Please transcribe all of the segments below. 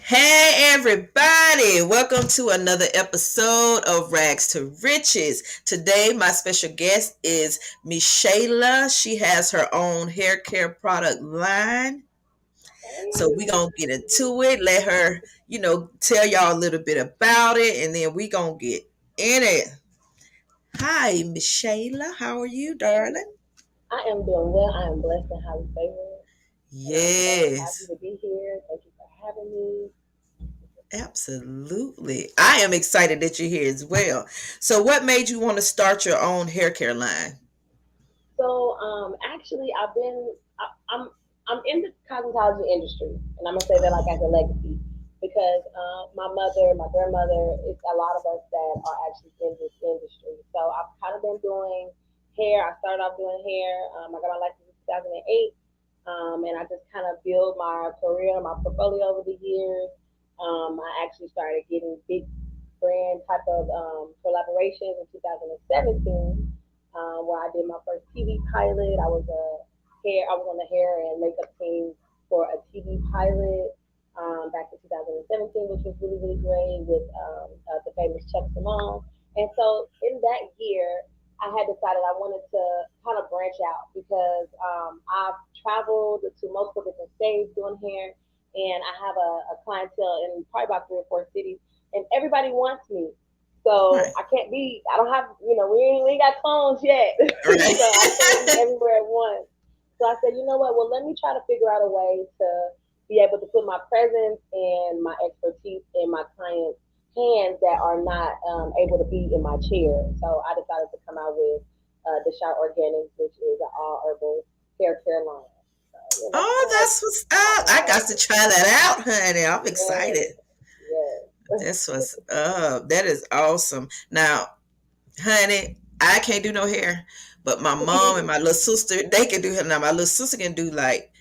Hey everybody, welcome to another episode of Rags to Riches. Today my special guest is Michela. She has her own hair care product line. So we gonna get into it. Let her, tell y'all a little bit about it and then we gonna get in it. Hi Michela, how are you, darling? I am doing well. I am blessed and highly favored. And I'm so happy Yes. to be here. Thank you for having me. Absolutely. I am excited that you're here as well. So what made you want to start your own hair care line? Actually, I'm I'm in the cosmetology industry, and I'm gonna say that like as a legacy because my mother, my grandmother, it's a lot of us that are actually in this industry. So I've kind of been doing hair. I started off doing hair. I got my license in 2008, and I just kind of built my career, my portfolio over the years. I actually started getting big brand type of collaborations in 2017, where I did my first TV pilot. I was on the hair and makeup team for a TV pilot back in 2017, which was really really great with the famous Chuck Simone. And so in that year, I had decided I wanted to kind of branch out because I've traveled to multiple different states doing hair, and I have a clientele in probably about 3 or 4 cities, and everybody wants me. So Right. I can't be. I don't have. We ain't got clones yet, so I can't be Right. everywhere at once. So I said, you know what? Well, let me try to figure out a way to be able to put my presence and my expertise in my clients' hands that are not able to be in my chair. So I decided to come out with the Shout Organics, which is an all herbal hair care line. So yeah, that's Oh, kind of like that's what's how up. my I got to origin. try that out, honey. I'm Yes, excited. yes. That's what's up. That is awesome. Now, honey, I can't do no hair, but my mom and my little sister, they can do hair. Now, my little sister can do like,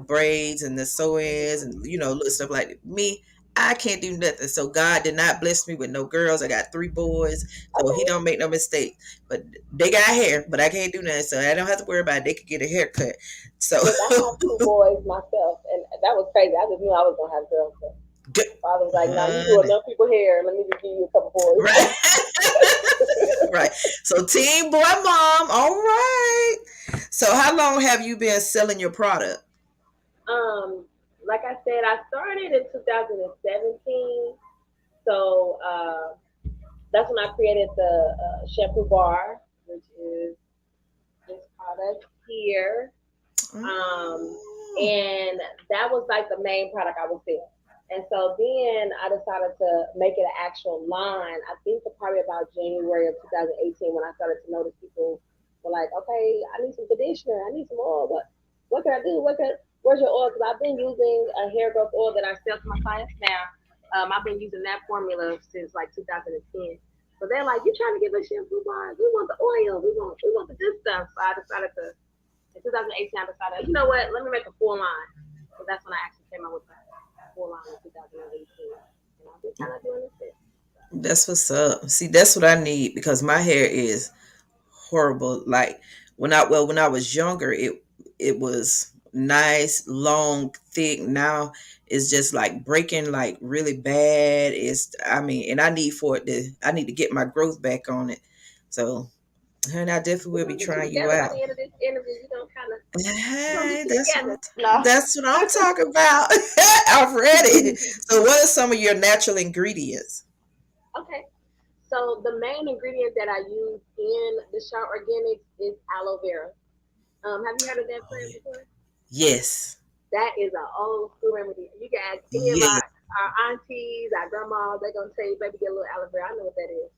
braids and the sew-ins and, little stuff like that. Me, I can't do nothing. So God did not bless me with no girls. I got 3 boys, so he Okay. don't make no mistake. But they got hair, but I can't do nothing. So I don't have to worry about it. They could get a haircut. So Look, I have 2 boys myself, and that was crazy. I just knew I was gonna have girls. But good. my father was like, "Nah, you do Honey. enough people hair. Let me just give you a couple boys." Right. Right. So team boy mom, all right. So how long have you been selling your product? um, like I said, I started in 2017. So that's when I created the shampoo bar, which is this product here. Um, Oh, and that was like the main product I was selling. And so then I decided to make it an actual line. I think probably about January of 2018 when I started to notice people were like, okay, I need some conditioner, I need some oil. What can I do? Where's your oil? Because I've been using a hair growth oil that I sell to my clients now. I've been using that formula since like 2010. So they're like, you trying to give us shampoo bars? We want the oil. We want the good stuff. So I decided to in 2018, I decided, you know what, let me make a full line. So that's when I actually came out with the full line in 2018. And I've been kind of doing this. that's what's up. See, that's what I need because my hair is horrible. Like when I was younger, it was nice, long, thick. Now it's just like breaking like really bad. It's I mean, and I need to get my growth back on it. So, honey, I definitely We're will be going to get you trying you together by out. the end of this interview. We're going to Hey, get you together. No. that's what I'm talking about. I'm ready. So, what are some of your natural ingredients? Okay. So the main ingredient that I use in the Sharp Organics is aloe vera. Have you heard of that Oh plant yeah. before? Yes. That is an old school remedy. You can ask any of Yes. our aunties, our grandmas, they're going to tell you, baby, get a little aloe vera. I know what that is.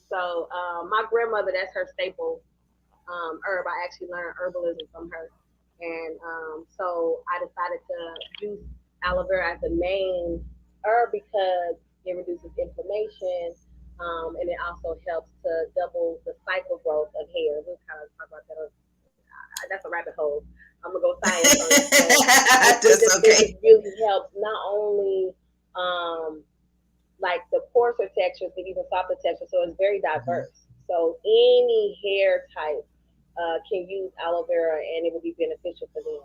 So my grandmother, that's her staple herb. I actually learned herbalism from her, and so I decided to use aloe vera as the main herb because it reduces inflammation, and it also helps to double the cycle growth of hair. We'll kind of talk about that. That's a rabbit hole. I'm gonna go science on it, but That's it okay. just really helps not only um, like the coarser textures, but even softer textures. So it's very Mhm. diverse. So any hair type can use aloe vera, and it will be beneficial for them.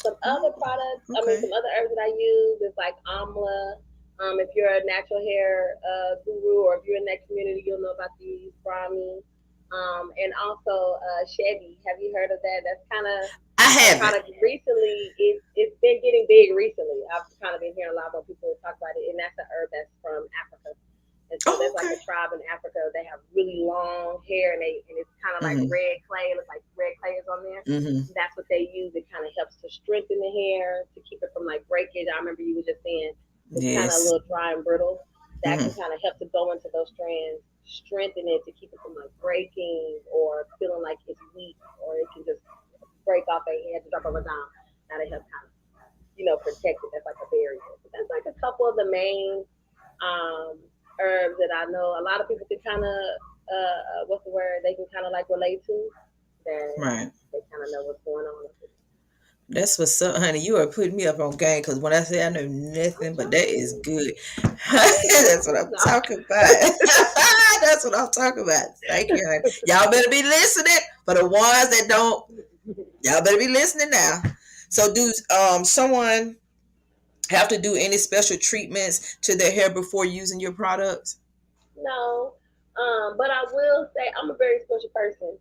Some other Oh, products, okay. some other herbs that I use is like amla. If you're a natural hair guru, or if you're in that community, you'll know about these Brahmi. And also Chevy. Have you heard of that? That's kind of I a haven't. product recently. It's been getting big recently. I've kind of been hearing a lot more people talk about it, and that's an herb that's from Africa. And so Oh, there's like okay. a tribe in Africa. They have really long hair, and it's kind of like Mm-hmm. red clay. It looks like red clay is on there. Mm-hmm. And that's what they use. It kind of helps to strengthen the hair, to keep it from like breakage. I remember you were just saying it's kind of a Yes. little dry and brittle. That can Mm-hmm. kind of help to go into those strands, strengthen it to keep it from like breaking or feeling like it's weak, or it can just break off a head to drop over down. That'll help kind of protect it. That's like a barrier. But that's like a couple of the main um, herbs that I know a lot of people can kind of what's the word? They can kind of like relate to, that Right. they kind of know what's going on. That's what's up, honey. You are putting me up on game because when I say I know I'm nothing, but that trying. is good. I am. That's what I'm No. talking about. That's what I'm talking about. Thank you, honey. Y'all better be listening. For the ones that don't, y'all better be listening now. So, do someone have to do any special treatments to their hair before using your products? No. But I will say I'm a very special person.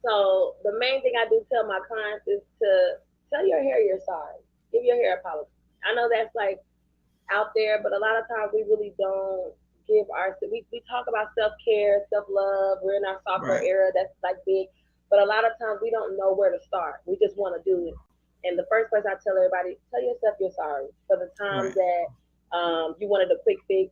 So the main thing I do tell my clients is to tell your hair you're sorry. Give your hair apology. I know that's like out there, but a lot of times we really don't give we talk about self care, self love. We're in our software Right. era, that's like big, but a lot of times we don't know where to start. We just want to do it. And the first place I tell everybody, tell yourself you're sorry for the times Right. that you wanted a quick fix.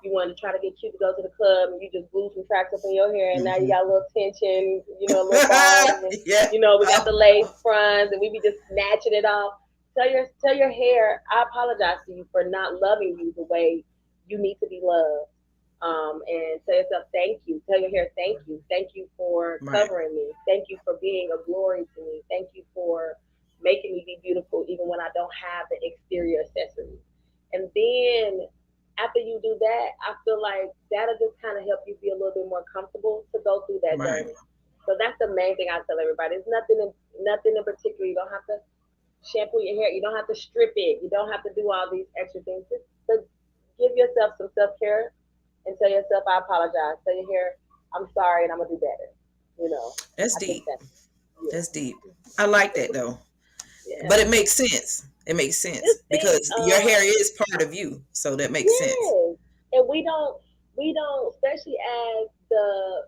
You wanted to try to get cute to go to the club, and you just blew some tracks up in your hair, and now you Mm-hmm. got a little tension, a little baldness. Yeah. We got the lace fronts, and we be just snatching it off. Tell your hair, I apologize to you for not loving you the way you need to be loved. And tell yourself thank you. Tell your hair thank you. Thank you for Right. covering me. Thank you for being a glory to me. Thank you for making me be beautiful even when I don't have the exterior accessories. And then after you do that, I feel like that'll just kind of help you be a little bit more comfortable to go through that Right. journey. So that's the main thing I tell everybody. It's nothing in particular. You don't have to shampoo your hair. You don't have to strip it. You don't have to do all these extra things. Just to give yourself some self care and tell yourself, I apologize. Tell your hair, I'm sorry, and I'm gonna do better. You know, That's I think deep. that, yeah, That's deep. I like that though. yeah. But it makes sense. It makes sense Just think, because your hair is part of you, so that makes sense. yes, and we don't, especially as the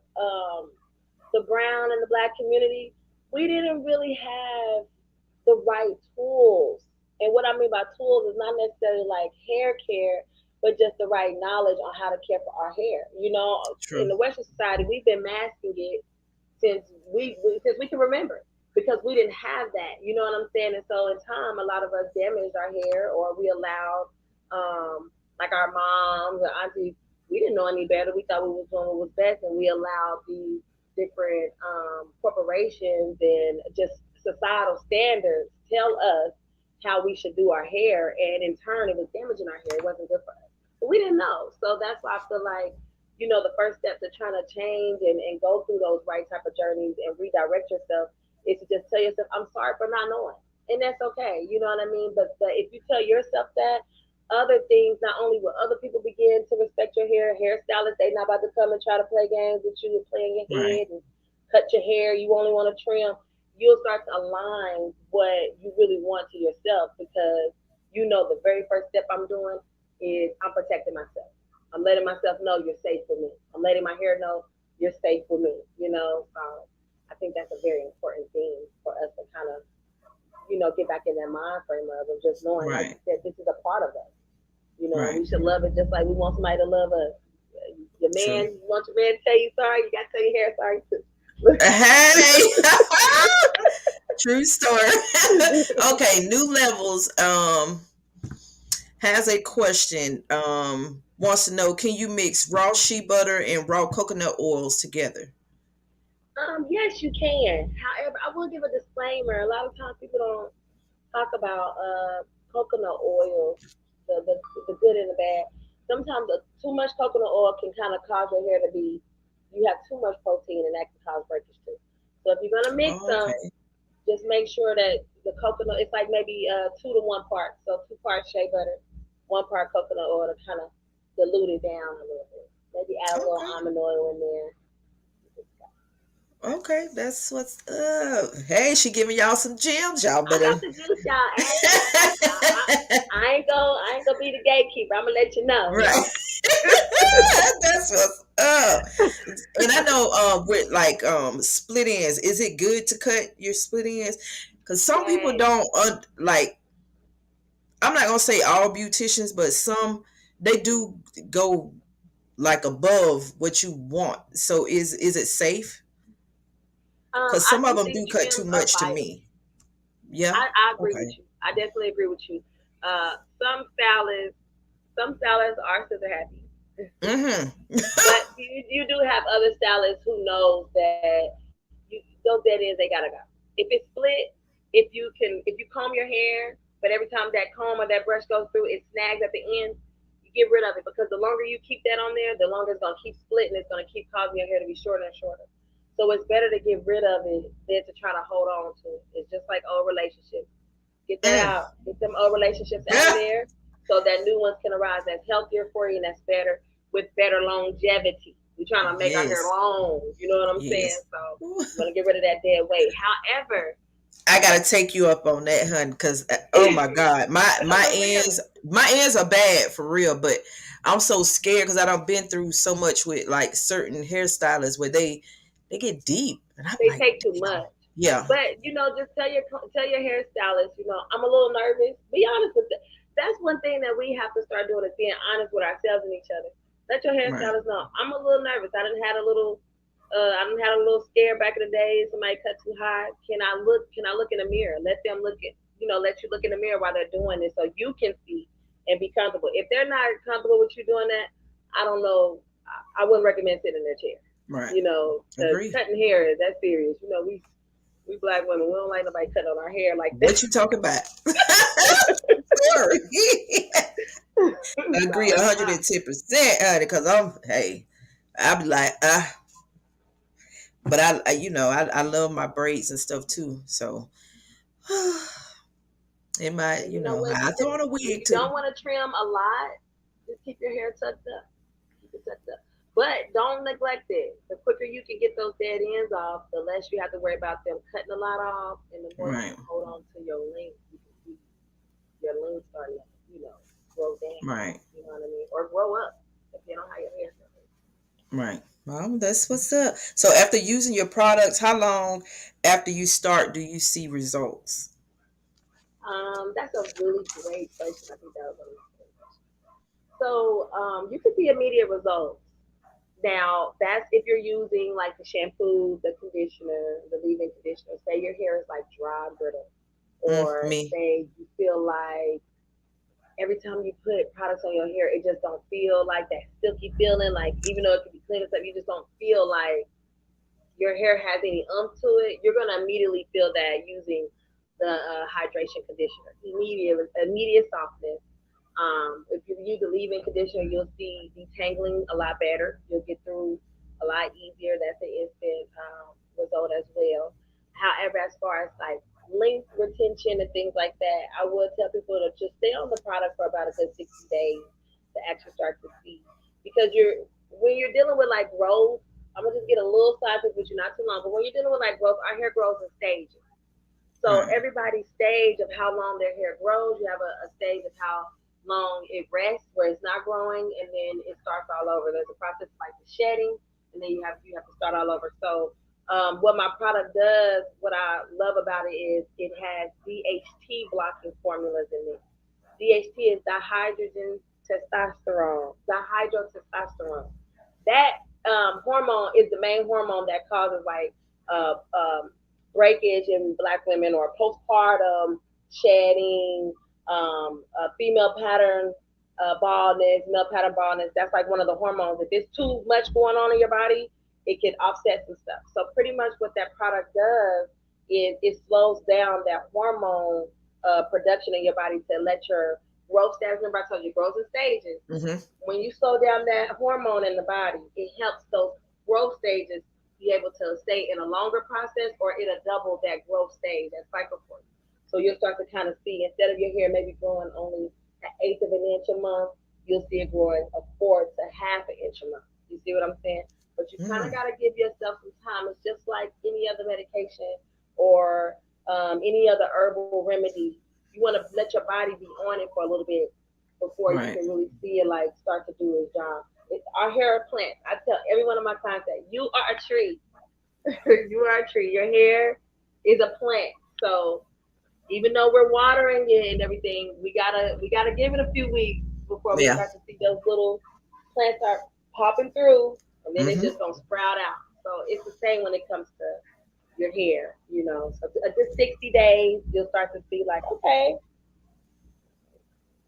brown and the black community, we didn't really have the right tools. And what I mean by tools is not necessarily like hair care, but just the right knowledge on how to care for our hair. In True. the Western society, we've been masking it since we can remember, because we didn't have that. You know what I'm saying? And so in time, a lot of us damaged our hair, or we allowed, like our moms or aunties, we didn't know any better. We thought we was doing what was best, and we allowed these different corporations and just societal standards tell us how we should do our hair, and in turn, it was damaging our hair. It wasn't good for us. But we didn't know. So that's why I feel like the first step to trying to change and go through those right type of journeys and redirect yourself is to just tell yourself, I'm sorry for not knowing. And that's okay. You know what I mean? But if you tell yourself that, other things, not only will other people begin to respect your hairstylists, they not about to come and try to play games with you and play in your Right. head and cut your hair, you only want to trim. You'll start to align what you really want to yourself, because the very first step I'm doing is I'm protecting myself. I'm letting myself know you're safe for me. I'm letting my hair know you're safe for me. So I think that's a very important thing for us to kind of, get back in that mind frame of just knowing, like Right. you said, this is a part of us. And Right. we should love it just like we want somebody to love us. Your True. man, you want your man to tell you sorry, you got to tell your hair sorry too. Hey. True story. Okay, new levels. Has a question. Wants to know: can you mix raw shea butter and raw coconut oils together? Yes, you can. However, I will give a disclaimer. A lot of times people don't talk about coconut oil, the good and the bad. Sometimes too much coconut oil can kind of cause your hair to be, you have too much protein, and that can cause breakage too. So if you're gonna mix Oh, them, okay. just make sure that the coconut, it's like maybe 2 to 1 part. So 2 parts shea butter, 1 part coconut oil to kind of dilute it down a little bit. Maybe add a little Okay. almond oil in there. Okay, that's what's up. Hey, she giving y'all some gems. Y'all I got better. the juice, y'all. I ain't gonna be the gatekeeper. I'm gonna let you know, you Right. know. That's what's up. And I know with like split ends, is it good to cut your split ends? Because some people Yes. don't like. I'm not gonna say all beauticians, but some they do go like above what you want. So is it safe? Because I some of do them think do cut too trims are much to vital. me. Yeah. I agree with Okay. you. I definitely agree with you. Some stylists, are scissor happy, Mm-hmm. but you do have other stylists who knows that those dead ends they gotta go. If it's split, if you comb your hair, but every time that comb or that brush goes through, it snags at the end. You get rid of it because the longer you keep that on there, the longer it's gonna keep splitting. It's gonna keep causing your hair to be shorter and shorter. So it's better to get rid of it than to try to hold on to it. It's just like old relationships. Get that Mm. out. Get them old relationships out of Yeah. there so that new ones can arise that's healthier for you and that's better with better longevity. We're trying to make our hair Yes. long. You know what I'm saying? Yes. So you want to get rid of that dead weight. However, I gotta take you up on that, hun, because oh my god, my no, my but ends really, my ends are bad for real, but I'm so scared because I done been through so much with like certain hairstylists where they get deep, and I'm they like, take too damn, much. yeah, But just tell your hairstylist. I'm a little nervous. Be honest with it. That's one thing that we have to start doing is being honest with ourselves and each other. Let your right, hairstylist know I'm a little nervous. I done had a little scare back in the day. Somebody cut too high. Can I look? Can I look in the mirror? Let them look at let you look in the mirror while they're doing this so you can see and be comfortable. If they're not comfortable with you doing that, I don't know. I wouldn't recommend sitting in their chair. right, Because agree. cutting hair is that serious. We black women, we don't like nobody cutting on our hair like that. What you talking about? Sorry. So, Agree 110%, honey, because I'm hey, I be like but I love my braids and stuff too, so. In my, and you know what? I throw on a If wig you don't too. want to trim a lot, just keep your hair tucked up. Keep it tucked up. But don't neglect it. The quicker you can get those dead ends off, the less you have to worry about them cutting a lot off, and the more you Right, can hold on to your length. You can see your length starting to, grow down. right, You know what I mean? Or grow up, depending on how your hair's growing. right. Well, that's what's up. So after using your products, how long after you start do you see results? That's a really great question. I think that was a really great question. So, you can see immediate results. Now, that's if you're using like the shampoo, the conditioner, the leave-in conditioner. Say your hair is like dry and brittle, or Me. say you feel like every time you put products on your hair, it just don't feel like that silky feeling. Like even though it can be clean and stuff, you just don't feel like your hair has any to it. You're gonna immediately feel that using the hydration conditioner. Immediate softness. If you use a leave-in conditioner, you'll see detangling a lot better. You'll get through a lot easier. That's an instant result as well. However, as far as like length retention and things like that, I would tell people to just stay on the product for about a good 60 days to actually start to see. Because when you're dealing with like growth, I'm gonna just get a little sidetracked with you, not too long. But when you're dealing with like growth, our hair grows in stages. So Right. everybody's stage of how long their hair grows, you have a stage of how long it rests, where it's not growing, and then it starts all over. There's a process like the shedding, and then you have to start all over. So what my product does, what I love about it is it has DHT blocking formulas in it. DHT is dihydrogen testosterone, dihydrotestosterone. That hormone is the main hormone that causes like uh, um, breakage in black women or postpartum shedding, female pattern baldness, male pattern baldness. That's like one of the hormones. If it's too much going on in your body, it can offset some stuff. So pretty much what that product does is it slows down that hormone production in your body to let your growth stages. Remember, I told you growth in stages. Mm-hmm. When you slow down that hormone in the body, it helps those growth stages be able to stay in a longer process, or it'll double that growth stage, that cycle for you. So you'll start to kind of see instead of your hair maybe growing only an eighth of an inch a month, you'll see it growing a fourth to half an inch a month. You see what I'm saying? But you kind of Mm, got to give yourself some time. It's just like any other medication or any other herbal remedy. You want to let your body be on it for a little bit before you right. can really see it like start to do its job. It's our hair are plants. I tell every one of my clients that you are a tree. You are a tree. Your hair is a plant. So even though we're watering it and everything, we gotta give it a few weeks before we Yeah. start to see those little plants start popping through, and then it's Mm-hmm. just gonna sprout out. So it's the same when it comes to your hair, you know. So just 60 days, you'll start to see like, okay,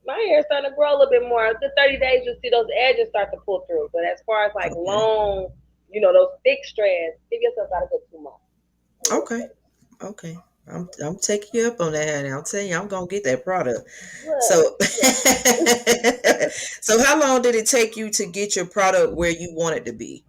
my hair's starting to grow a little bit more. After 30 days, you'll see those edges start to pull through. But as far as like Okay. long, those thick strands, give yourself about a good 2 months, and you'll Okay. steady. Okay. I'm taking you up on that, honey. I'm telling you, I'm gonna get that product. Look, So, look. so how long did it take you to get your product where you want it to be?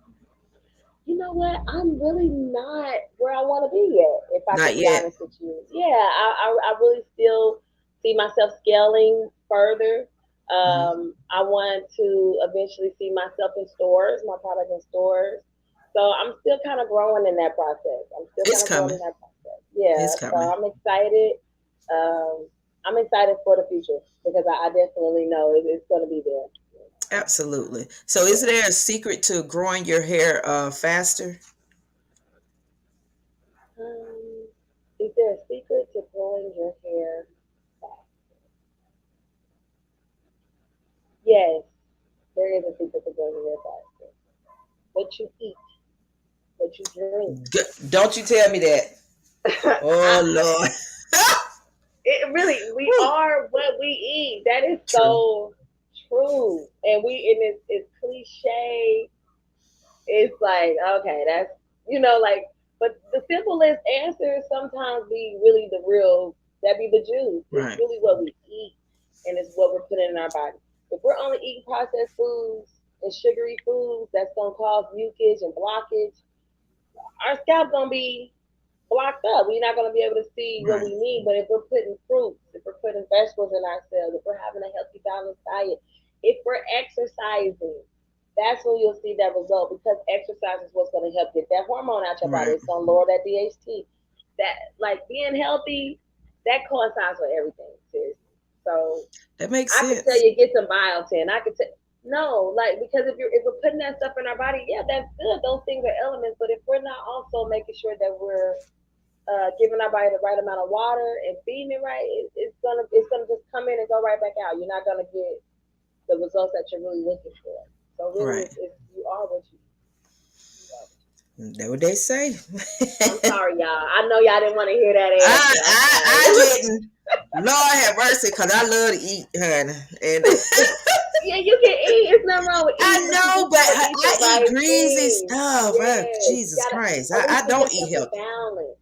You know what? I'm really not where I want to be yet, if I could Not be yet. honest with you. Yeah, I really still see myself scaling further. Hmm. I want to eventually see myself in stores, my product in stores. So I'm still kind of growing in that process. I'm still It's kind of growing coming. in that process. Yeah, It's so coming. I'm excited. Um, I'm excited for the future because I definitely know it's going to be there. Absolutely. So, is Yeah. there a secret to growing your hair faster? Is there a secret to growing your hair fast? Yes, there is a secret to growing your hair faster. What you eat, what you drink. Don't you tell me that. Oh Lord. It really, we Whew. are what we eat. That is True. so true. And it's cliche. It's like, okay, that's, like, but the simplest answers sometimes be really the real, that be the juice. It's Right. really what we eat and it's what we're putting in our body. If we're only eating processed foods and sugary foods, that's going to cause mucus and blockage. Our scalp going to be blocked up. We're not going to be able to see what Right. we need. But if we're putting fruits, if we're putting vegetables in our cells, if we're having a healthy, balanced diet, if we're exercising, that's when you'll see that result because exercise is what's going to help get that hormone out your body. Right. It's going to lower that DHT. That, like, being healthy, that coincides with everything, seriously. So That makes I could tell sense. you get some biotin. I could tell no, like because if we're putting that stuff in our body, yeah, that's good. Those things are elements. But if we're not also making sure that we're giving our body the right amount of water and feeding it right, it's gonna just come in and go right back out. You're not gonna get the results that you're really looking for. So really, Right. it's you are what you eat. You are what you That what they say. eat. I'm sorry, y'all. I know y'all didn't want to hear that I answer. I'm sorry. I didn't. Lord have mercy, cause I love to eat, honey. And Yeah, you can eat. It's nothing wrong with I eating, but you know, just but gotta eat the I eat right greasy things. stuff. Oh, Yes, you Jesus gotta Christ. at I least give don't eat yourself a healthy. balance.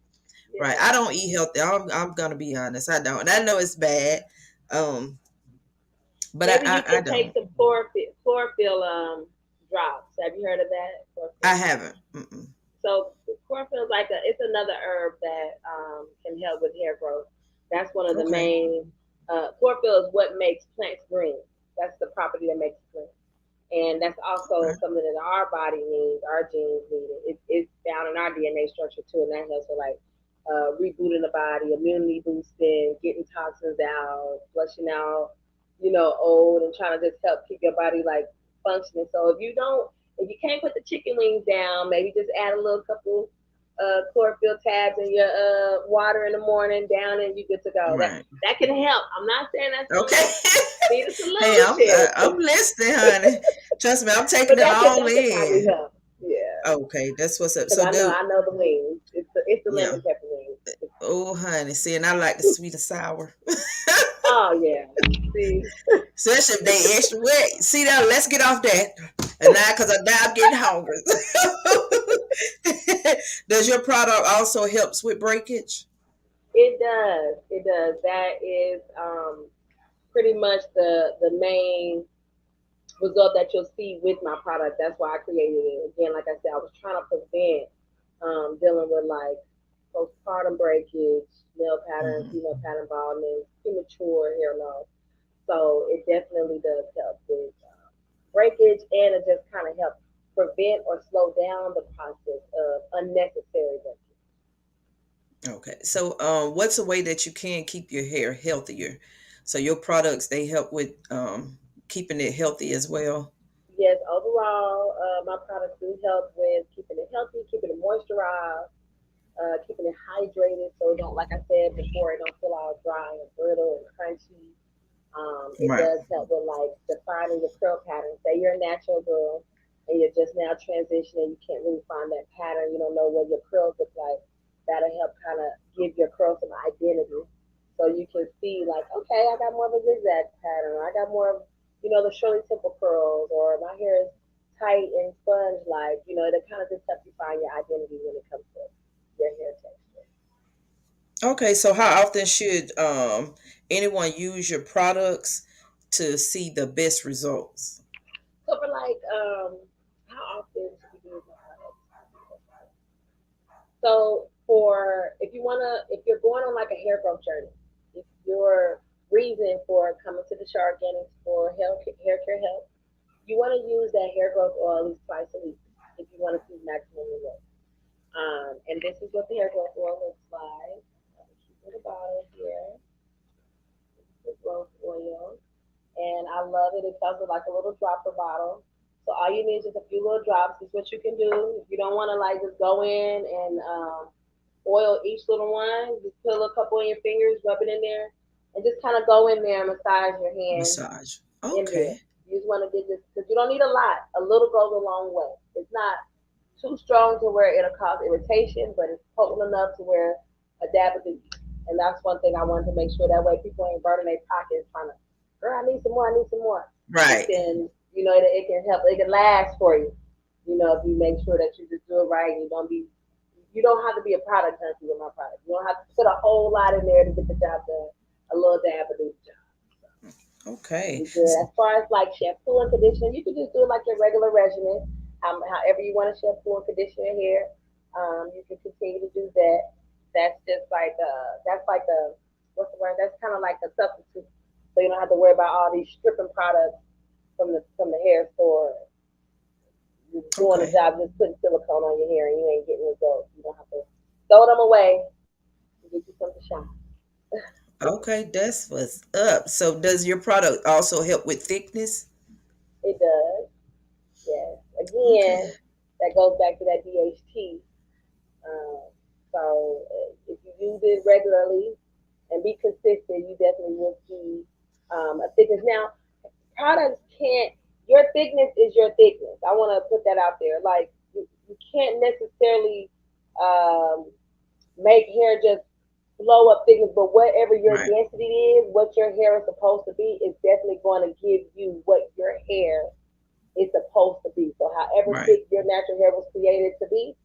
Right. I Yeah. don't eat healthy. I'm gonna be honest. I don't. And I know it's bad. Um, but Maybe you I can take don't. some chlorophyll drops. Have you heard of that? I Chlorophyll. haven't. Mm-mm. So chlorophyll is like it's another herb that can help with hair growth. That's one of the Okay. main. Chlorophyll is what makes plants green. That's the property that makes it green, and that's also Okay. something that our body needs. Our genes need it. It's found in our DNA structure too, and that helps with like rebooting the body, immunity boosting, getting toxins out, flushing out, old, and trying to just help keep your body like functioning. So if you can't put the chicken wings down, maybe just add a little couple chlorophyll tabs in your water in the morning, down, and you good to go. That Right. that can help. I'm not saying that's Okay. gonna be the Hey, I'm solution, listening, honey. Trust me, I'm taking but it that all can probably in. help. Yeah, Okay, that's what's up. because So, I dude, know the wings. It's the yeah. lemon pepper wings. Oh, honey. See, and I like the sweet and sour. Oh yeah. See, Especially if they extra wet. See that? Let's get off that. And now, because now I'm getting hungry. Does your product also helps with breakage? it does. It does. That is pretty much the main result that you'll see with my product. That's why I created it. Again, like I said, I was trying to prevent dealing with like postpartum breakage, male pattern, Hmm. female pattern baldness, premature hair loss. So it definitely does help with breakage, and it just kind of helps prevent or slow down the process of unnecessary breakage. Okay. So, what's a way that you can keep your hair healthier? So your products they help with keeping it healthy as well. Yes, overall, my products do help with keeping it healthy, keeping it moisturized, keeping it hydrated, so it don't, like I said before, it don't feel all dry and brittle and crunchy. It Right. does help with like defining your curl pattern. Say you're a natural girl and you're just now transitioning, you can't really find that pattern, you don't know what your curls look like. That'll help kind of give your curls some identity. So you can see like, okay, I got more of a zigzag pattern, or I got more of, the Shirley Temple curls, or my hair is tight and sponge like, it kind of just helps you find your identity when it comes to your hair texture. Okay. So how often should anyone use your products to see the best results? So for like, how often should we use my products? So for if you're going on like a hair growth journey, if your reason for coming to the Shark Organics for hair care help, you want to use that hair growth oil at least twice a week if you want to see maximum results. And this is what the hair growth oil looks like. Let me keep it a bottle here. This is the growth oil, and I love it. It comes with like a little dropper bottle. So all you need is just a few little drops. This is what you can do. If you don't want to like just go in and oil each little one, just put a couple in your fingers, rub it in there, and just kind of go in there and massage your hand Massage. in there. Okay. You just want to get this because you don't need a lot. A little goes a long way. It's not too strong to where it'll cause irritation, but it's potent enough to where a dab will do. And that's one thing I wanted to make sure that way people ain't burning their pockets trying to, girl, I need some more, I need some more. It Right. can, it can help, it can last for you. If you make sure that you just do it right and you don't have to be a product junkie with my product. You don't have to put a whole lot in there to get the job done. A little dab will do the job. Okay. Be good. As far as like shampoo and conditioner, you can just do it like your regular regimen. However you want to shampoo and condition your hair, you can continue to do that. That's just like what's the word? That's kind of like a substitute, so you don't have to worry about all these stripping products from the hair store. You're doing a Okay. job just putting silicone on your hair and you ain't getting results. You don't have to throw them away and get you something shiny. Okay, that's what's up. So does your product also help with thickness? It does, yes. Okay. Again, that goes back to that DHT. Um, so if you use it regularly and be consistent, you definitely will see a thickness. Now, products can't. Your thickness is your thickness. I want to put that out there. Like you can't necessarily um, make hair just flow up thickness, but whatever your Right. density is, what your hair is supposed to be, is definitely going to give you what your hair is supposed to be. So, however Right. thick your natural hair was created to be,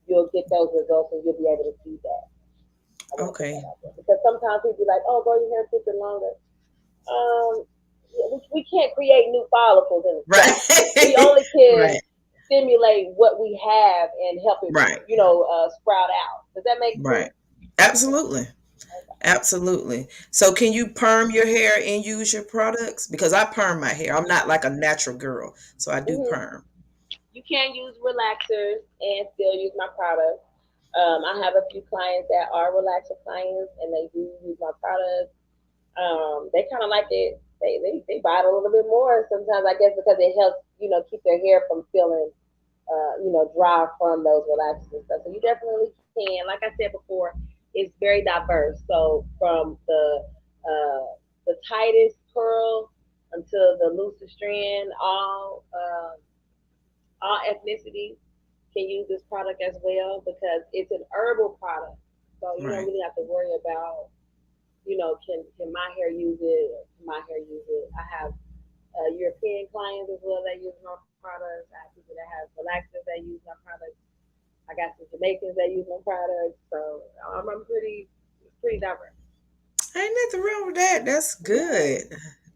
you'll get those results and you'll be able to see that. I want to put that Okay. out there because sometimes people be like, "Oh, grow your hair thicker longer." Yeah, we can't create new follicles in the Right. scalp. We only can Right. stimulate what we have and help it, Right. sprout out. Does that make Right. sense? Absolutely. Absolutely. So can you perm your hair and use your products? Because I perm my hair. I'm not like a natural girl, so I do Hmm. perm. You can use relaxers and still use my products. I have a few clients that are relaxer clients and they do use my products. They kind of like it. They buy it a little bit more sometimes, I guess, because it helps, keep their hair from feeling, dry from those relaxers and stuff. So you definitely can. Like I said before, it's very diverse. So from the tightest curl until the loosest strand, all ethnicities can use this product as well because it's an herbal product. So you don't Right. really have to worry about, can my hair use it? Or can my hair use it? I have European clients as well that use my products. I have people that have relaxers that use my products. I got some Jamaicans that use my products. So I'm pretty diverse. Ain't nothing wrong with that. That's Yeah, good.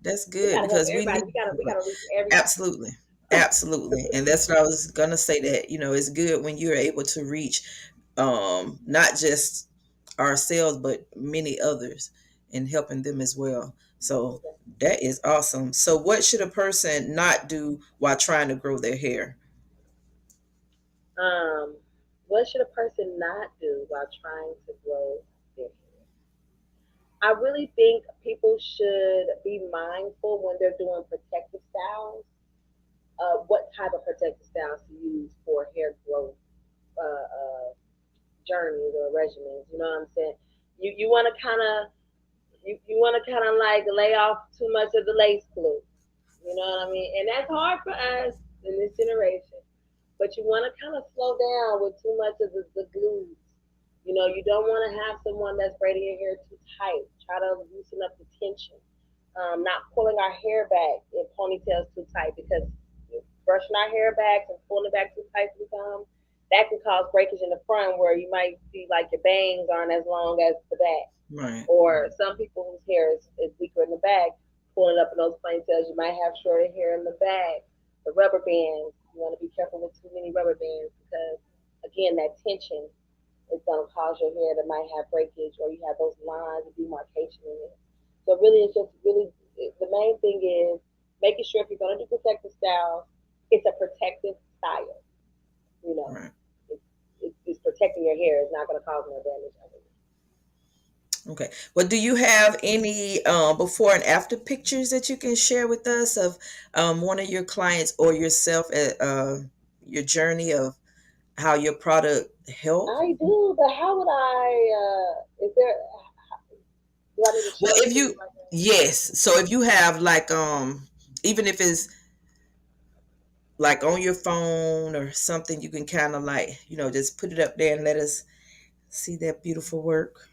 That's we good gotta help because we everybody. need We gotta reach everybody. absolutely. Absolutely. And that's what I was gonna say that, it's good when you're able to reach not just ourselves but many others and helping them as well. So That is awesome. So, what should a person not do while trying to grow their hair? Um, what should a person not do while trying to grow their hair? I really think people should be mindful when they're doing protective styles, what type of protective styles to use for hair growth journeys or regimens. You know what I'm saying? You want to kind of you want to kind of like lay off too much of the lace glue. You know what I mean? And that's hard for us in this generation. But you want to kind of slow down with too much of the glues. You know, you don't want to have someone that's braiding your hair too tight. Try to loosen up the tension. Not pulling our hair back in ponytails too tight because brushing our hair back and pulling it back too tight sometimes, that can cause breakage in the front where you might see like your bangs aren't as long as the back. Right. Or some people whose hair is weaker in the back, pulling up in those ponytails, you might have shorter hair in the back. The rubber bands, you want to be careful with too many rubber bands because, again, that tension is going to cause your hair to might have breakage or you have those lines of demarcation in it. So really, it's just really the main thing is making sure if you're going to do protective styles, it's a protective style. You know, Right. it's protecting your hair. It's not going to cause no damage. Okay. Well, do you have any before and after pictures that you can share with us of one of your clients or yourself at your journey of how your product helped? I do, but how would I? Is there? Do I need to Well, show it if to you you like that? yes, so if you have like even if it's like on your phone or something, you can kind of like just put it up there and let us see that beautiful work.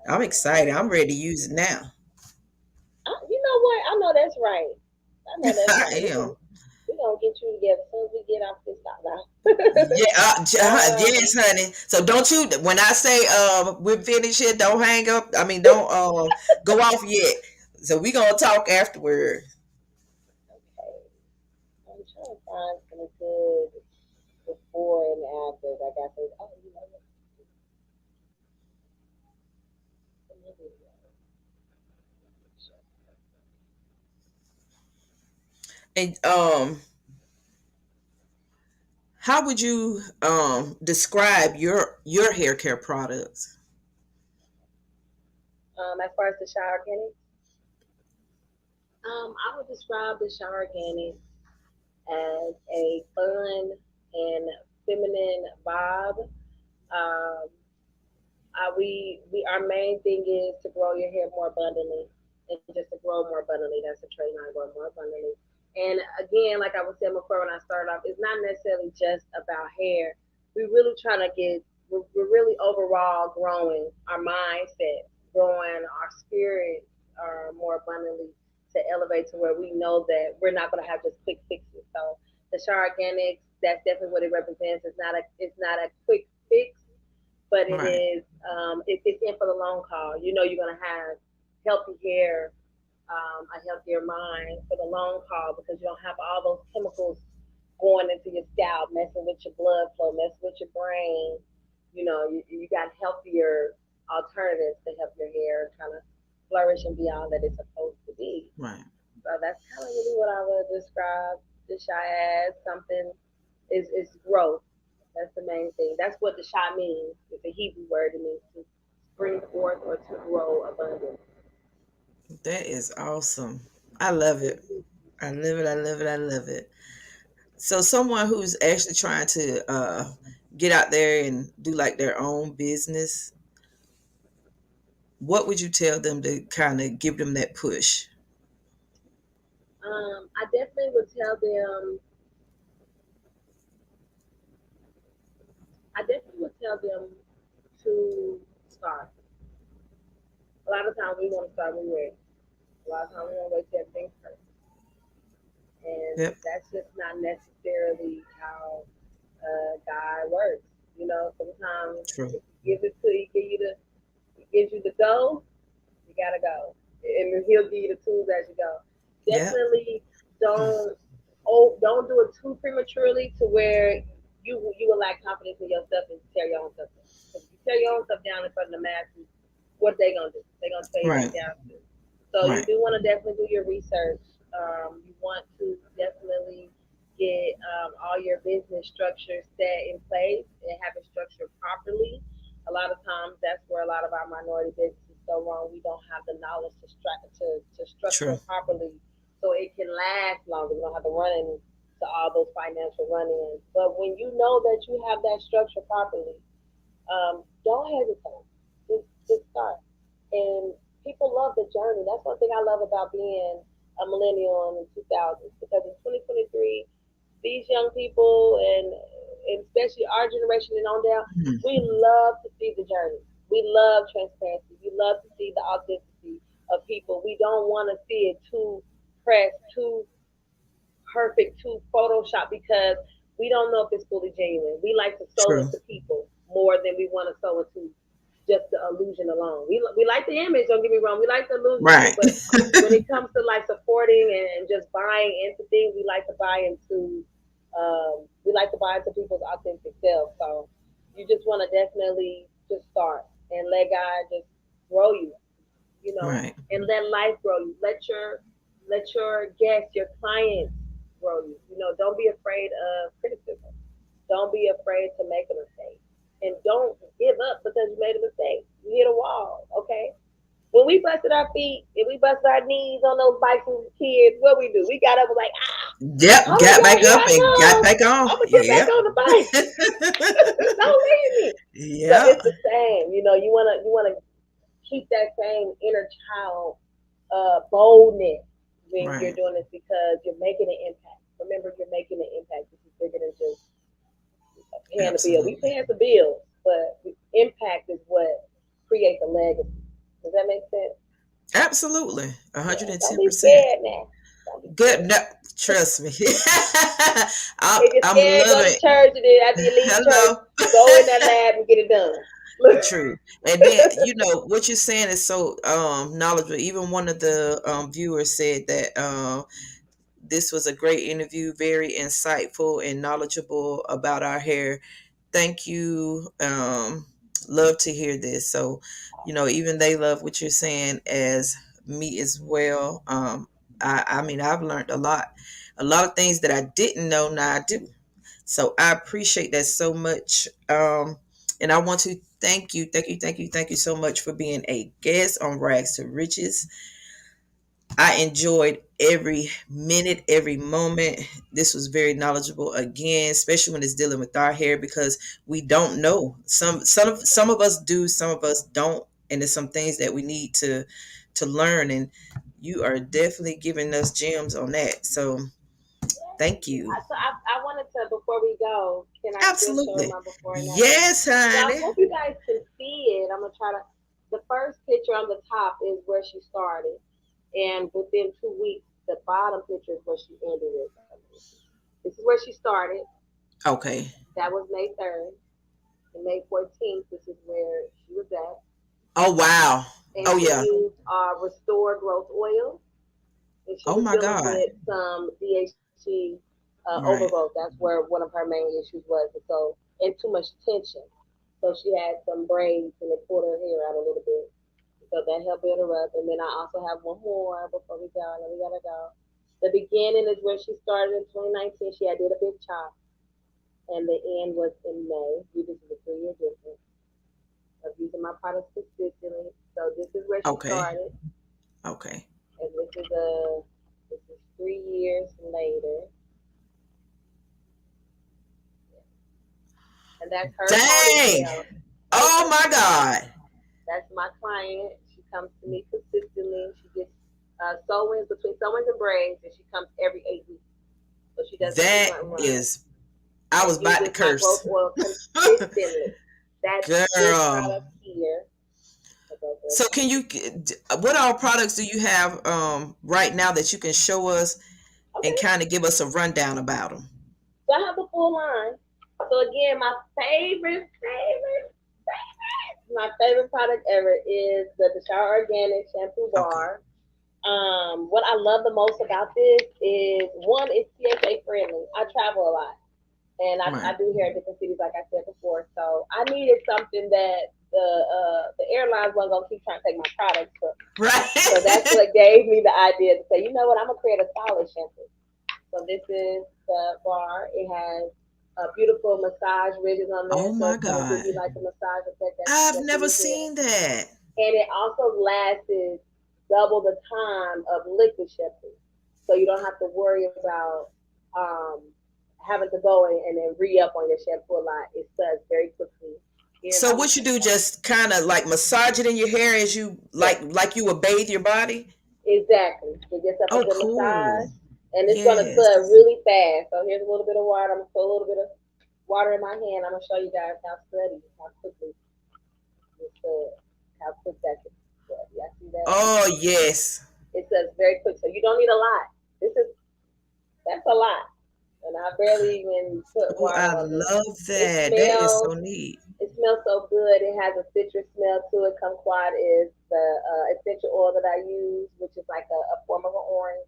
I'm excited. I'm ready to use it now. You know what? I know that's right. I know that's I right. am. We gonna get you together as soon as we get off this stop now. Yeah, um, yes, honey. So don't you when I say we're finished here, don't hang up. I mean, don't go off yet. So we gonna talk afterward. okay. I'm trying to find some good before and after. Like I said, oh, you know what? And how would you describe your hair care products? As far as the shower organics, I would describe the shower organics as a fun and feminine vibe. Um, our main thing is to grow your hair more abundantly and just to grow more abundantly. That's the trade line, grow more abundantly. And again, like I was saying before when I started off, it's not necessarily just about hair. We really trying to we're really overall growing our mindset, growing our spirit more abundantly to elevate to where we know that we're not going to have just quick fixes. So the Shar Organics, that's definitely what it represents. It's not a quick fix, but Right, it's in for the long haul. You know, you're gonna have healthy hair, a healthier mind for the long haul because you don't have all those chemicals going into your scalp, messing with your blood flow, messing with your brain. You know, you got healthier alternatives to help your hair kind of flourish and be all that it's supposed to be. right. So that's kind of really what I would describe the shy as. Something is growth. That's the main thing. That's what the shy means. It's a Hebrew word. It means to spring forth or to grow abundant. That is awesome. I love it. I love it. I love it. I love it. So someone who's actually trying to get out there and do like their own business, what would you tell them to kind of give them that push? I definitely would tell them. I definitely would tell them to start. A lot of times we want to start when we're ready. A lot of times we want to wait till everything's perfect, and Yep, that's just not necessarily how God works. You know, sometimes true. if He gives it to you, He gives you the go, you gotta go, and He'll give you the tools as you go. Yep. Definitely don't don't do it too prematurely to where you will lack confidence in yourself and tear your own stuff down. Because if you tear your own stuff down in front of the masses, what they gonna do? They gonna tear your Right. stuff down too. So you Right. do want to definitely do your research. You want to definitely get all your business structure set in place and have it structured properly. A lot of times, that's where a lot of our minority businesses go wrong. We don't have the knowledge to structure True. it properly so it can last longer. We don't have to run into all those financial run-ins. But when you know that you have that structure properly, don't hesitate. Just start. And people love the journey. That's one thing I love about being a millennial in the 2000s because in 2023, these young people and especially our generation and on down, Mhm. we love to see the journey. We love transparency. We love to see the authenticity of people. We don't want to see it too pressed, too perfect to Photoshop because we don't know if it's fully genuine. We like to sew True. into people more than we want to sew into just the illusion alone. We like the image, don't get me wrong. We like the illusion too, Right. but when it comes to like supporting and just buying into things, we like to buy into people's authentic self. So you just want to definitely just start and let God just grow you, Right. and let life grow you. Let your guests, your clients grow you. Don't be afraid of criticism. Don't be afraid to make a mistake. And don't give up because you made a mistake. You hit a wall, okay? When we busted our feet and we busted our knees on those bikes as kids, what we do? We got up and like, Yep. all right, Got y'all, back here up I and got come. back on. I'm gonna get back Yep. on the bike. Don't leave me. So Yep. it's the same. You wanna keep that same inner child boldness when you're Right. doing this because you're making an impact. Remember, you're making an impact. This is bigger than just paying a bill. We Absolutely. paying the bills, but the impact is what creates a legacy. Does that make sense? Absolutely. A hundred Yeah. and Don't ten be percent. scared now. Don't be Good. scared. No, trust me. If you're I'm scared, go to loving. church, and then after you leave church, Hello. go in that lab and get it done. Look. True. And then what you're saying is so knowledgeable. Even one of the viewers said that this was a great interview, very insightful and knowledgeable about our hair. Thank you. Love to hear this. So, even they love what you're saying as me as well. I mean, I've learned a lot of things that I didn't know now I do. So I appreciate that so much. And I want to thank you so much for being a guest on Rags to Riches. I enjoyed every minute, every moment. This was very knowledgeable again, especially when it's dealing with our hair because we don't know. Some of us do, some of us don't, and there's some things that we need to learn. And you are definitely giving us gems on that. So thank you. I wanted to, before we go, can I still show Absolutely. my before and after? Yes, So I honey. hope you guys can see it. I'm gonna try to. The first picture on the top is where she started, and within 2 weeks, the bottom picture is where she ended it. This is where she started. Okay. That was May 3rd, and May 14th. This is where she was at, Oh wow. and Oh she yeah. used Restore Growth Oil, and she Oh was my dealing God. with some DHT Right. overgrowth. That's where one of her main issues was, and too much tension. So she had some braids, and it pulled her hair out a little bit. So that helped build her up. And then I also have one more before we go, and then we gotta go. The beginning is where she started in 2019. She had did a big chop, and the end was in May. This is a 3 year difference of using my products consistently. So this is where she Okay. started, Okay. and this is 3 years later, and that's her Dang. ponytail. That was Oh her my ponytail. God. That's my client. She comes to me consistently. She gets sew-ins between sew-ins and braids, and she comes every 8 weeks. So she doesn't That front run is I and was about to uses my growth curse. oil consistently. That's this Girl. product here. So can you what all products do you have right now that you can show us and Okay. kind of give us a rundown about them? So I have the full line. So again, my favorite product ever is the Shower Organic Shampoo Okay. Bar. What I love the most about this is one, it's THA friendly. I travel a lot, and I Right. do hair in different cities, like I said before. So I needed something that the airlines wasn't gonna keep trying to take my products. So that's Right. what gave me the idea to say, you know what, I'm gonna create a stylish shampoo. So this is the bar. It has beautiful massage ridges on there, Oh so my it's gonna give God. you like a massage effect I've that's in never your hair. seen that. And it also lasts double the time of liquid shampoo, so you don't have to worry about um, having to go and then re up on your shampoo a lot. It suds very quickly. Here's So I'm gonna what you do, just kind of like massage it in your hair as you yes, like you would bathe your body? exactly. It gets up a Oh, good cool. massage, and it's gonna sud Yes. really fast. So here's a little bit of water. I'm gonna put a little bit of water in my hand. I'm gonna show you guys how steady, how quickly it suds, how quick that can sud. Y'all see that? Oh, yes. It suds very quick, so you don't need a lot. This is That's a lot, and I barely even put Oh, water I on this. love It that. That is so smells. neat. It smells so good. It has a citrus smell to it. Kumquat is the essential oil that I use, which is like a form of an orange,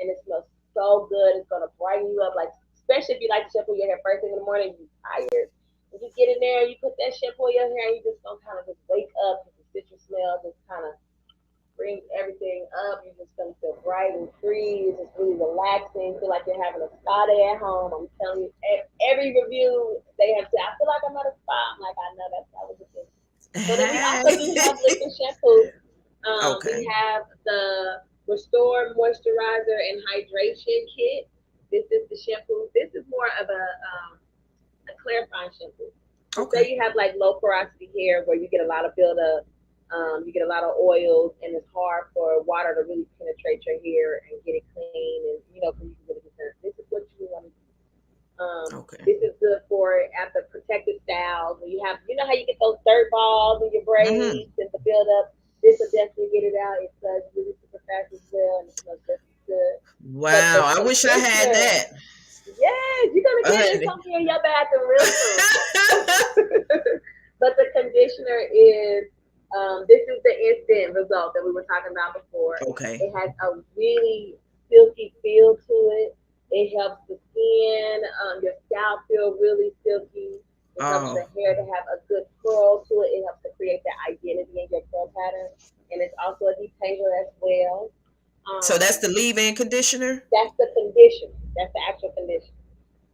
and it smells so good. It's gonna brighten you up, like especially if you like to shampoo your hair first thing in the morning. You're tired. When you get in there, you put that shampoo in your hair, and you just gonna kind of just wake up because the citrus smell just kind of brings everything up. You're just gonna feel bright and free. It's just really relaxing. Feel like you're having a spa day at home. I'm telling you, every review they have said, I feel like I'm at a spa. I'm like, I know that was a thing. So then we Hey. also do have liquid shampoo. We Okay. have the Restore Moisturizer and Hydration Kit. This is the shampoo. This is more of a clarifying shampoo. So Okay. say you have like low porosity hair where you get a lot of buildup, you get a lot of oils, and it's hard for water to really penetrate your hair and get it clean, and for you to really get done. This is what you want to do. Okay. This is good for after protective styles. When you have, how you get those dirt balls in your Mm-hmm. braids and the buildup. This will definitely get it out. It does really super fast as well, and it smells just as good. But the Wow. I wish I had conditioner, that. yes, you're gonna get this Honey. something in your bathroom real soon. But the conditioner is, this is the instant result that we were talking about before. Okay. It has a really silky feel to it. It helps the skin, your scalp feel really silky. It helps Oh. the hair to have a good curl to it. It helps to create that identity in your curl pattern. And it's also a detangler as well. So that's Um, the leave-in conditioner? that's the conditioner. That's the actual conditioner.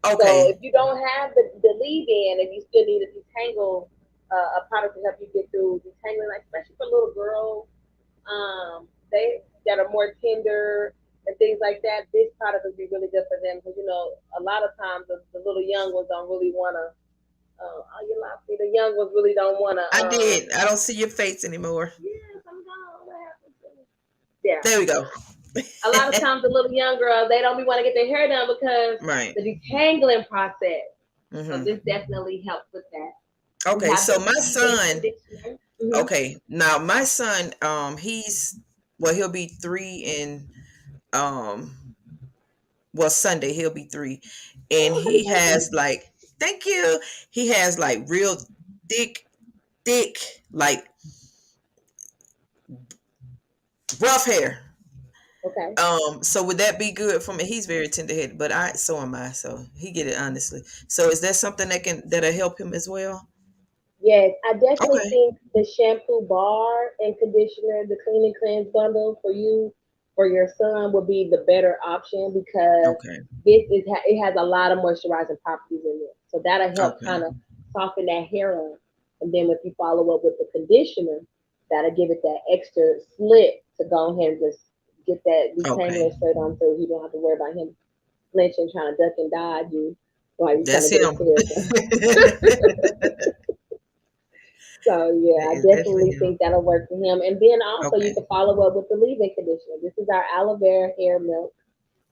So Okay. if you don't have the leave in and you still need a detangle, a product to help you get through detangling, like especially for little girls, they that are more tender and things like that, this product would be really good for them because a lot of times the little young ones don't really want to. Oh, you lost me. The young ones really don't want to. I did. I don't see your face anymore. Yes, I'm gone. What happened to me? Yeah. There we go. A lot of times the little young girls they don't be want to get their hair done because Right. the detangling process. So Mm-hmm. this definitely helps with that. We Okay. have So the my leave-in son, conditioner. okay. Now my son, he's, well, he'll be 3 in, um, well, Sunday he'll be 3. And Oh, happy he birthday. has like, thank you. He has like real thick, thick, like rough hair. Okay. So would that be good for me? He's very tender-headed, but so am I. So he get it honestly. So is that something that'll help him as well? Yes, I definitely Okay. think the shampoo bar and conditioner, the clean and cleanse bundle for you, for your son, would be the better option because Okay. it has a lot of moisturizing properties in it. So that'll help Okay. kind of soften that hair up. And then if you follow up with the conditioner, that'll give it that extra slip to go ahead and just get that Okay. detangler straight on so you don't have to worry about him flinching, trying to duck and dodge you while you're trying That's to get his him. hair done. That So yeah, I is definitely definitely him. think that'll work for him. And then also you Okay. can follow up with the leave-in conditioner. This is our aloe vera hair milk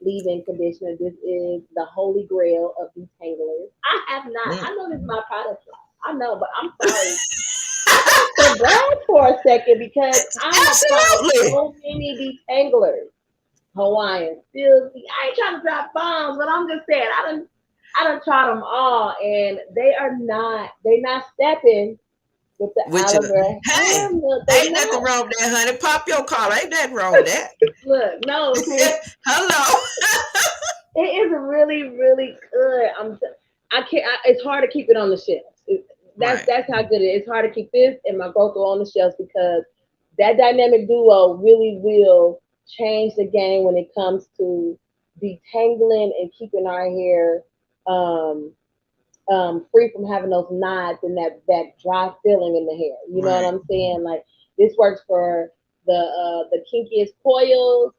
leave-in conditioner. This is the holy grail of detanglers. I have not. Mm. I know this is my product. I know, but I'm sorry. I have to brag for a second because I have tried Absolutely. so many detanglers. Hawaiian, silky. I ain't trying to drop bombs, but I'm just saying I done tried them all, and they not stepping with the With you. aloe vera hair Hey, milk. They ain't nothing not. wrong with that, honey. Pop your collar. Ain't nothing wrong with that. Look, no, sis, Hello. it is really, really good. I can't. It's hard to keep it on the shelves. Right. that's how good it is. It's hard to keep this and my growth on the shelves because that dynamic duo really will change the game when it comes to detangling and keeping our hair um, free from having those knots and that dry feeling in the hair. You know what Right. I'm saying? Like this works for the kinkiest coils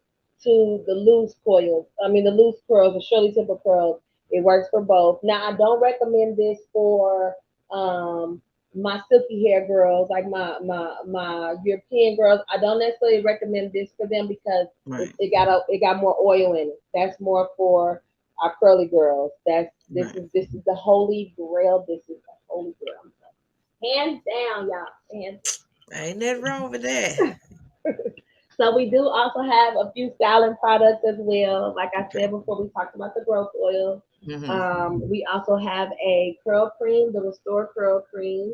to the loose coils. I mean the loose curls, the Shirley Temple curls. It works for both. Now I don't recommend this for um, my silky hair girls, like my European girls. I don't necessarily recommend this for them because Right. it got more oil in it. That's more for our curly girls. Right. This is the holy grail. This is the holy grail. Hands down, y'all. Hands Ain't nothing wrong with that. down. So we do also have a few styling products as well. Like I Okay. said before, we talked about the growth oil. Mm-hmm. We also have a curl cream, the Restore Curl Cream.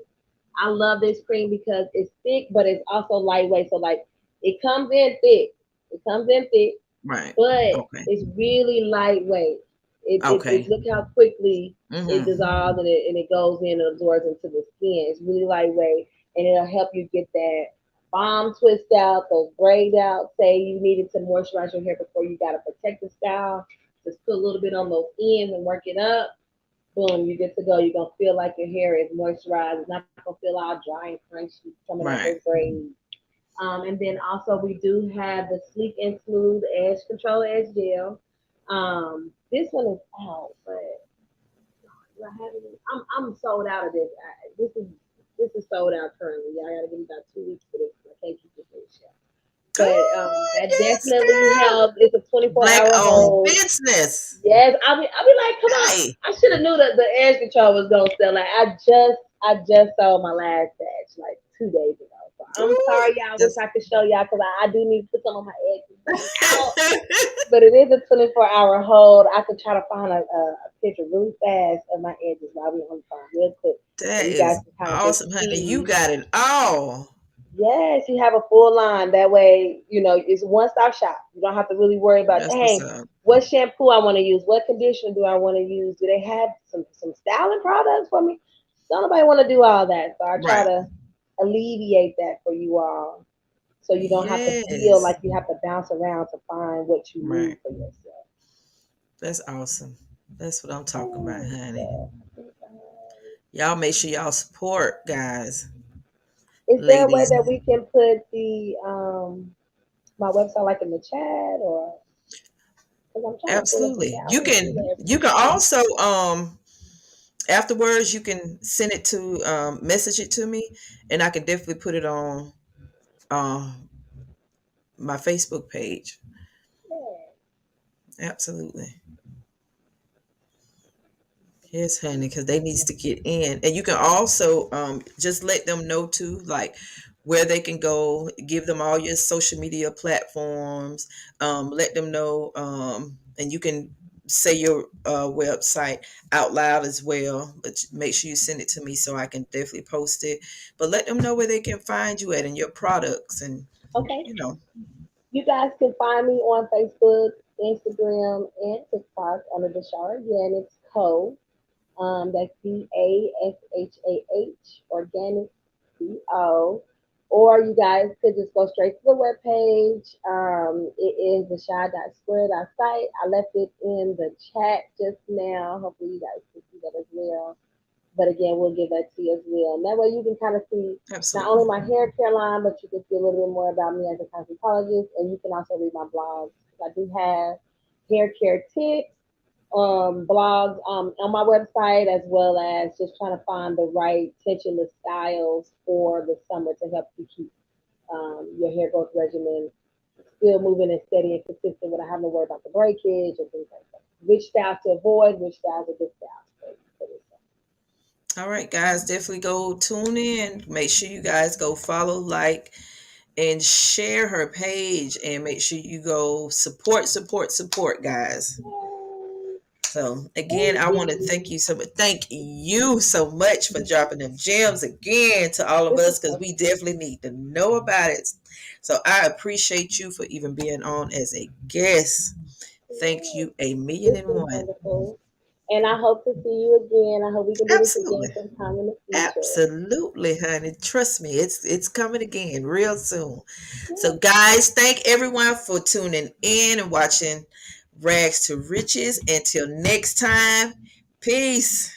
I love this cream because it's thick, but it's also lightweight. So like it comes in thick. It comes in thick, Right. but Okay. it's really lightweight. It Okay. look how quickly it Mm-hmm. dissolves and it goes in and absorbs into the skin. It's really lightweight and it'll help you get that bomb twist out, those braid out. Say you needed to moisturize your hair before you got a protective style. Just put a little bit on those ends and work it up. Boom, you're good to go. You're gonna feel like your hair is moisturized. It's not gonna feel all dry and crunchy coming out those Right. braids. And then also we do have the Sleek and Smooth Edge Control Edge Gel. This one is out, but do I have it? I'm sold out of this. This is sold out currently. I gotta give me about 2 weeks for this. I can't keep this in the shelf. But Oh, that yes, definitely girl. helps. It's a Black 24-hour owned hold. business. Yes, I be like, come on. Hey. I should have knew that the edge control was gonna sell. Like I just sold my last batch like 2 days ago. So I'm Ooh, sorry, y'all. Wish just I could show y'all because I do need to put some on my edges, but I'm out. But it is a 24-hour hold. I could try to find a picture really fast of my edges while we on the phone, real quick, so that you guys is can kind of just awesome, honey. You see. got it all. Yes, you have a full line. That way, you know, it's one stop shop. You don't have to really worry about, That's what's dang, up. what shampoo I want to use, what conditioner do I want to use? Do they have some styling products for me? Don't nobody want to do all that. So I try Right. to alleviate that for you all so you don't have to feel Yes. like you have to bounce around to find what you need Right. for yourself. That's awesome. That's what I'm talking about, Oh, honey. so I think, Y'all make sure y'all support, guys, is there a way ladies. that we can put the my website like in the chat or because I'm trying to pull up the Absolutely. chat. I want to see what You everything's can saying. also afterwards you can send it to message it to me, and I can definitely put it on um my Facebook page. Yeah. Absolutely. Yes, honey, because they needs to get in, and you can also just let them know too, like where they can go. Give them all your social media platforms. Let them know, and you can say your website out loud as well. But make sure you send it to me so I can definitely post it. But let them know where they can find you at and your products, and Okay. you know, You guys can find me on Facebook, Instagram, and TikTok under the Organics Co. That's DASHAH Organic CO. Or you guys could just go straight to the webpage. It is the shy.square.site. I left it in the chat just now. Hopefully you guys can see that as well. But again, we'll give that to you as well. And that way you can kind of see not only absolutely. my hair care line, but you can see a little bit more about me as a cosmetologist. And you can also read my blogs. I do have hair care tips, blogs on my website, as well as just trying to find the right tensionless styles for the summer to help you keep your hair growth regimen still moving and steady and consistent without having to worry about the breakage and things like that. Which styles to avoid, which styles are good styles for this. All right, guys, definitely go tune in. Make sure you guys go follow, like, and share her page, and make sure you go support, support, support, guys. Yay! So again, Thank I want to thank you. you so much. Thank you so much for dropping them gems again to all of This us is because so we definitely need to know about it. So I appreciate you for even being on as a guest. Thank yeah, you a million it's and been one. wonderful. And I hope to see you again. I hope we can do this again Absolutely. sometime in the future. Absolutely, honey. Trust me, it's coming again real soon. So, Yeah. guys, thank everyone for tuning in and watching Rags to Riches. Until next time, peace.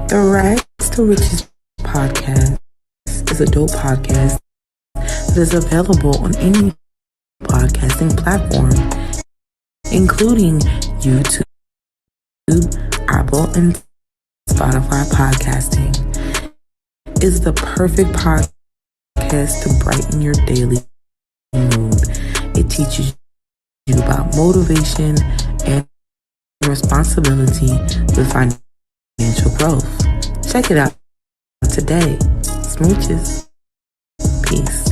The Rags to Riches podcast is a dope podcast that is available on any podcasting platform, including YouTube, Apple, and Spotify podcasting. Is the perfect podcast to brighten your daily mood. It teaches you about motivation and responsibility with financial growth. Check it out today. Smooches. Peace.